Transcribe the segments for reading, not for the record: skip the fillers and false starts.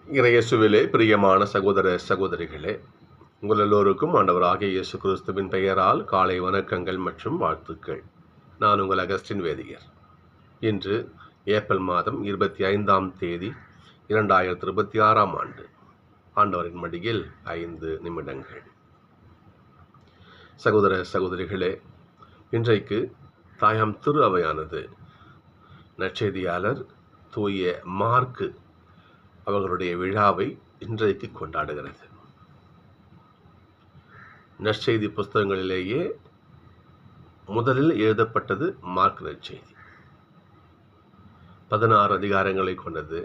இறையேசுவிலே பிரியமான சகோதர சகோதரிகளே, உங்கள் எல்லோருக்கும் ஆண்டவராகிய இயேசு கிறிஸ்துவின் பெயரால் காலை வணக்கங்கள் மற்றும் வாழ்த்துக்கள். நான் உங்கள் அகஸ்டின் வேதியர். இன்று ஏப்ரல் மாதம் 25ஆம் தேதி 2026ஆம் ஆண்டு. ஆண்டவரின் மடியில் 5 நிமிடங்கள். சகோதர சகோதரிகளே, இன்றைக்கு தாயாம் திரு அவையானது நற்செய்தியாளர் தூய மார்க்கு அவர்களுடைய விழாவை இன்றைக்கு கொண்டாடுகிறது. நற்செய்தி புஸ்தகங்களிலேயே முதலில் எழுதப்பட்டது மார்க் நற்செய்தி. 16 அதிகாரங்களை கொண்டது.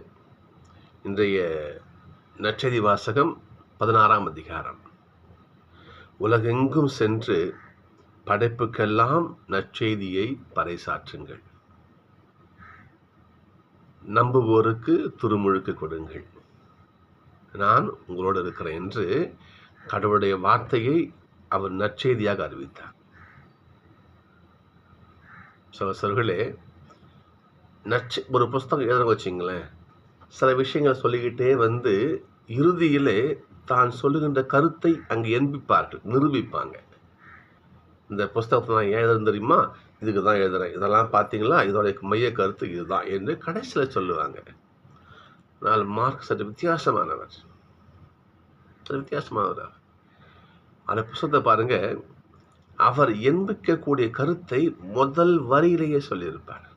இன்றைய நற்செய்தி வாசகம் 16ஆம் அதிகாரம். உலகெங்கும் சென்று படைப்புக்கெல்லாம் நற்செய்தியை பறைசாற்றுங்கள், நம்புவோருக்கு திருமுழுக்கு கொடுங்கள், நான் உங்களோடு இருக்கிறேன் என்று கடவுளுடைய வார்த்தையை அவர் நற்செய்தியாக அறிவித்தார். சகோதரர்களே, ஒரு புஸ்தகம் எழுத வச்சிங்களேன், சில விஷயங்களை சொல்லிக்கிட்டே வந்து இறுதியிலே தான் சொல்லுகின்ற கருத்தை அங்கே எண்பிப்பார்கள், நிரூபிப்பாங்க. இந்த புஸ்தகத்தை நான் எழுதுறேன் தெரியுமா, இதுக்கு தான் எழுதுறேன், இதெல்லாம் பார்த்தீங்களா, இதோடைய மைய கருத்து இதுதான் என்று கடைசியில் சொல்லுவாங்க. ஆனால் மார்க் சற்று வித்தியாசமானவர். அந்த புத்தகத்தை பாருங்க, அவர் எண்பிக்கக்கூடிய கருத்தை முதல் வரியிலேயே சொல்லியிருப்பார்.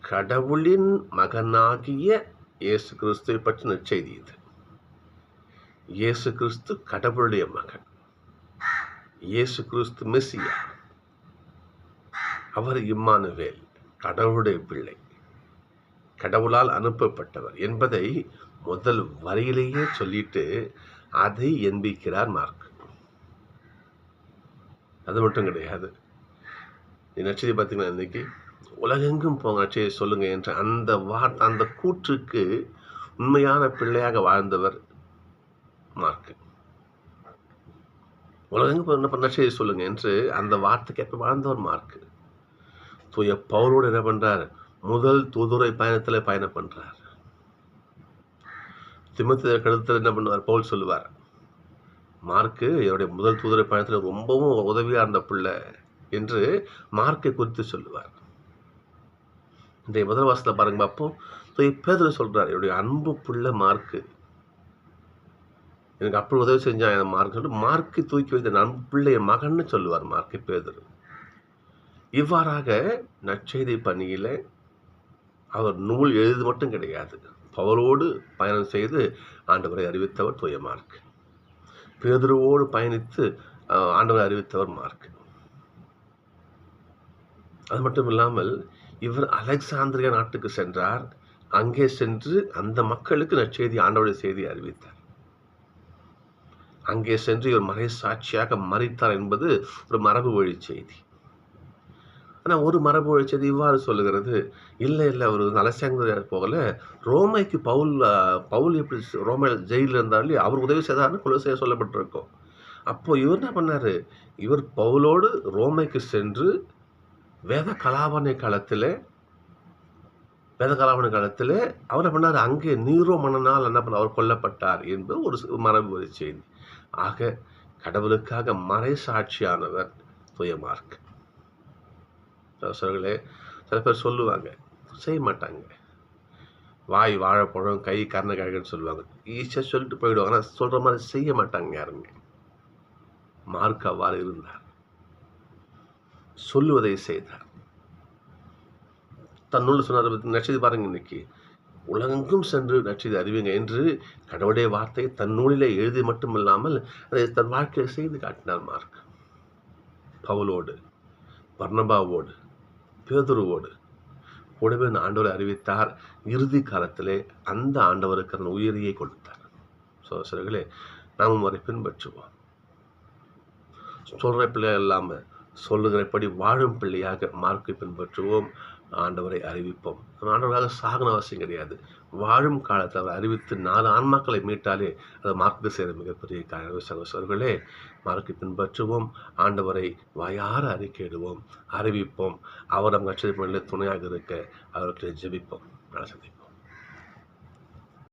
கடவுளின் மகனாகிய இயேசு கிறிஸ்துவை பற்றின செய்தி இது. இயேசு கிறிஸ்து கடவுளுடைய மகன், இயேசு கிறிஸ்து மெசியா, அவர் இம்மானுவேல், கடவுளுடைய பிள்ளை, கடவுளால் அனுப்பப்பட்டவர் என்பதை முதல் வரியிலேயே சொல்லிட்டு அதை எண்பிக்கிறார் மார்க். அது மட்டும் கிடையாது, நற்செய்தி பார்த்தீங்கன்னா, இன்னைக்கு உலகெங்கும் போங்க நற்செய்தி சொல்லுங்க என்ற அந்த கூற்றுக்கு உண்மையான பிள்ளையாக வாழ்ந்தவர் மார்க். உலகெங்கும் நற்செய்தி சொல்லுங்க என்று அந்த வார்த்தைக்கு எப்ப வாழ்ந்தவர் மார்க். தூய பவுலோடு என்ன பண்றார், முதல் தூதுரை பயணத்தில் பயணம் பண்றார். திமோத்தேயு கழுத்தில் என்ன பண்ணுவார், பவுல் சொல்லுவார், மார்க்கு என்னுடைய முதல் தூதுரை பயணத்தில் ரொம்பவும் உதவியா இருந்த பிள்ளை என்று மார்க்கை குறித்து சொல்லுவார். இன்றைய முதல் வாசத்தில் பாருங்க, அப்போ பேதுரு சொல்றார், என்னுடைய அன்பு பிள்ளை மார்க்கு, எனக்கு அப்படி உதவி செஞ்சான் என் மார்க் சொல்லிட்டு மார்க்கை தூக்கி வைத்த அன்பு பிள்ளை என் மகன்னு சொல்லுவார் மார்க்கை பேதுரு. இவ்வாறாக நற்செய்தி பணியில அவர் நூல் எழுது மட்டும் கிடையாது, பவுலோடு பயணம் செய்து ஆண்டவரை அறிவித்தவர் தூய மார்க். பேதுருவோடு பயணித்து ஆண்டவரை அறிவித்தவர் மார்க். அது மட்டும் இல்லாமல் இவர் அலெக்சாந்திரியா நாட்டுக்கு சென்றார். அங்கே சென்று அந்த மக்களுக்கு நற்செய்தி, ஆண்டவருடைய செய்தியை அறிவித்தார். அங்கே சென்று இவர் மறை சாட்சியாக மரித்தார் என்பது ஒரு மரபு வழி செய்தி. ஆனால் ஒரு மரபு வழி செய்தி இவ்வாறு சொல்லுகிறது, இல்லை அவர் அலெக்சாந்திரியா போகல, ரோமைக்கு பவுல் எப்படி ரோமை ஜெயிலில் இருந்தாலும் அவர் உதவி செய்தார்னு கொலோசையில் சொல்லப்பட்டிருக்கோம். அப்போ இவர் என்ன பண்ணாரு, இவர் பவுலோடு ரோமைக்கு சென்று வேத கலாபனை காலத்தில் அவர் என்ன பண்ணார், அங்கே நீரோ மன்னனால் என்ன பண்ண அவர் கொல்லப்பட்டார் என்பது ஒரு மரபு வழி செய்தி. ஆக கடவுளுக்காக மறை சாட்சியானவர் தூய மார்க். சொல்களே, சில பேர் சொல்லுவாங்க, செய்ய மாட்டாங்க, வாய் வாழைப்பழம் கை கருணக்கிழங்குன்னு சொல்லுவாங்க, ஈஸியாக சொல்லிட்டு போயிடுவாங்க, ஆனால் சொல்கிற மாதிரி செய்ய மாட்டாங்க யாருமே. மார்க் அவ்வாறு இருந்தார், சொல்லுவதை செய்தார். தன்னோடு சொன்னார். நற்செய்தி பாருங்க, இன்னைக்கு உலகெங்கும் சென்று நற்செய்தி அறிவிங்க என்று கடவுளுடைய வார்த்தையை தன் நூலிலே எழுதி மட்டுமில்லாமல் அதை தன் வாழ்க்கையை செய்து காட்டினார் மார்க். பவுலோடு, பர்னபாவோடு, பேதுருவோடு கூடவே அந்த ஆண்டவரை அறிவித்தார். இறுதி காலத்திலே அந்த ஆண்டவருக்கு அந்த உயிரியை கொடுத்தார். சகோதரர்களே, நாமும் அவரை பின்பற்றுவோம். சொல்ற பிள்ளையாக இல்லாமல் சொல்லுகிறபடி வாழும் பிள்ளையாக மார்க்கை பின்பற்றுவோம், ஆண்டவரை அறிவிப்போம். ஆண்டவராக சாகன அவசியம் கிடையாது, வாழும் காலத்தில் அவர் அறிவித்து 4 ஆன்மாக்களை மீட்டாலே அது மார்க்கு செய்கிற மிகப்பெரிய காரணம். சகோதரர்களே, மார்க்கை பின்பற்றுவோம், ஆண்டவரை வாயார அறிக்கையிடுவோம், அறிவிப்போம், அவர் நம் நட்சத்திர துணையாக இருக்க அவர்களை ஜெபிப்போம். சந்திப்போம்.